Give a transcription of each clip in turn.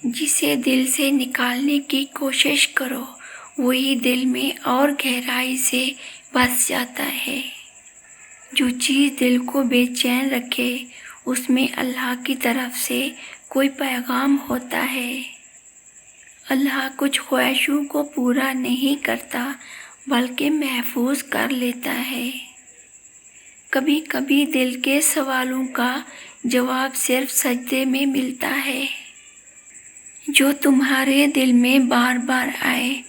جسے دل سے نکالنے کی کوشش کرو وہی دل میں اور گہرائی سے بس جاتا ہے۔ جو چیز دل کو بے چین رکھے اس میں اللہ کی طرف سے کوئی پیغام ہوتا ہے۔ اللہ کچھ خواہشوں کو پورا نہیں کرتا بلکہ محفوظ کر لیتا ہے۔ کبھی کبھی دل کے سوالوں کا جواب صرف سجدے میں ملتا ہے۔ جو تمہارے دل میں بار بار آئے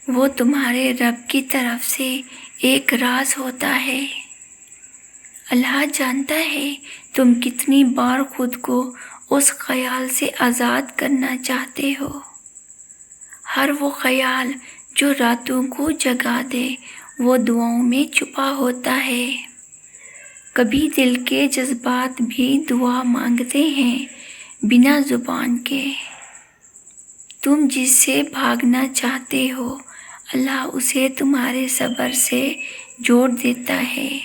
وہ تمہارے رب کی طرف سے ایک راز ہوتا ہے۔ اللہ جانتا ہے تم کتنی بار خود کو اس خیال سے آزاد کرنا چاہتے ہو۔ ہر وہ خیال جو راتوں کو جگا دے وہ دعاؤں میں چھپا ہوتا ہے۔ کبھی دل کے جذبات بھی دعا مانگتے ہیں بنا زبان کے۔ تم جس سے بھاگنا چاہتے ہو اللہ اسے تمہارے صبر سے جوڑ دیتا ہے۔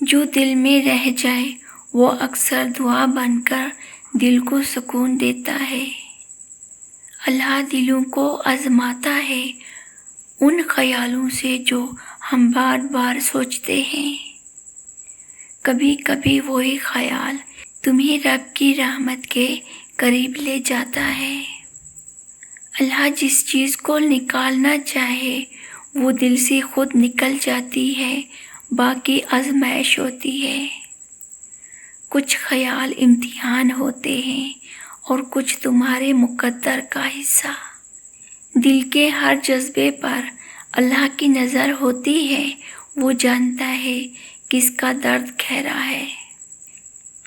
جو دل میں رہ جائے وہ اکثر دعا بن کر دل کو سکون دیتا ہے۔ اللہ دلوں کو آزماتا ہے ان خیالوں سے جو ہم بار بار سوچتے ہیں۔ کبھی کبھی وہی خیال تمہیں رب کی رحمت کے قریب لے جاتا ہے۔ اللہ جس چیز کو نکالنا چاہے وہ دل سے خود نکل جاتی ہے، باقی آزمائش ہوتی ہے۔ کچھ خیال امتحان ہوتے ہیں اور کچھ تمہارے مقدر کا حصہ۔ دل کے ہر جذبے پر اللہ کی نظر ہوتی ہے، وہ جانتا ہے کس کا درد گہرا ہے۔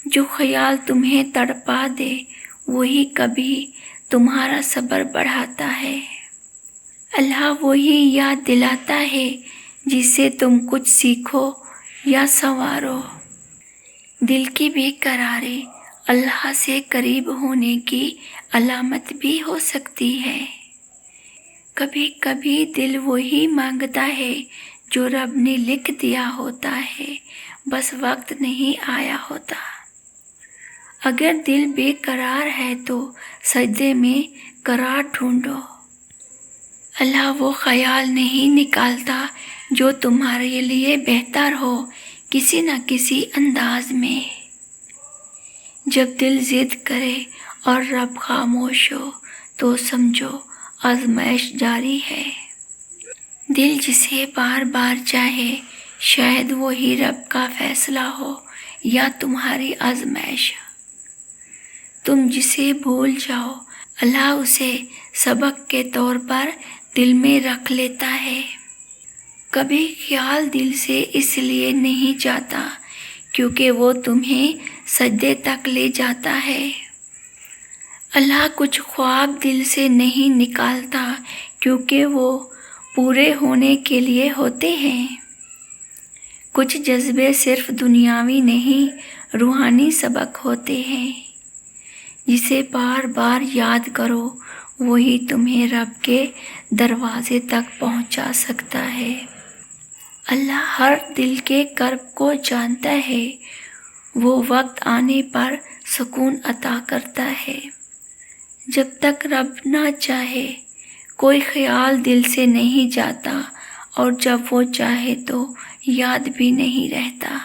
جو خیال تمہیں تڑپا دے وہی کبھی تمہارا صبر بڑھاتا ہے۔ اللہ وہی یاد دلاتا ہے جس سے تم کچھ سیکھو یا سنوارو۔ دل کی بے قراری اللہ سے قریب ہونے کی علامت بھی ہو سکتی ہے۔ کبھی کبھی دل وہی مانگتا ہے جو رب نے لکھ دیا ہوتا ہے، بس وقت نہیں آیا ہوتا۔ اگر دل بے قرار ہے تو سجدے میں قرار ڈھونڈو۔ اللہ وہ خیال نہیں نکالتا جو تمہارے لیے بہتر ہو کسی نہ کسی انداز میں۔ جب دل ضد کرے اور رب خاموش ہو تو سمجھو آزمائش جاری ہے۔ دل جسے بار بار چاہے شاید وہی رب کا فیصلہ ہو یا تمہاری آزمائش۔ تم جسے بھول جاؤ اللہ اسے سبق کے طور پر دل میں رکھ لیتا ہے۔ کبھی خیال دل سے اس لیے نہیں جاتا کیونکہ وہ تمہیں سجدے تک لے جاتا ہے۔ اللہ کچھ خواب دل سے نہیں نکالتا کیونکہ وہ پورے ہونے کے لیے ہوتے ہیں۔ کچھ جذبے صرف دنیاوی نہیں روحانی سبق ہوتے ہیں۔ جسے بار بار یاد کرو وہی تمہیں رب کے دروازے تک پہنچا سکتا ہے۔ اللہ ہر دل کے کرب کو جانتا ہے، وہ وقت آنے پر سکون عطا کرتا ہے۔ جب تک رب نہ چاہے کوئی خیال دل سے نہیں جاتا اور جب وہ چاہے تو یاد بھی نہیں رہتا۔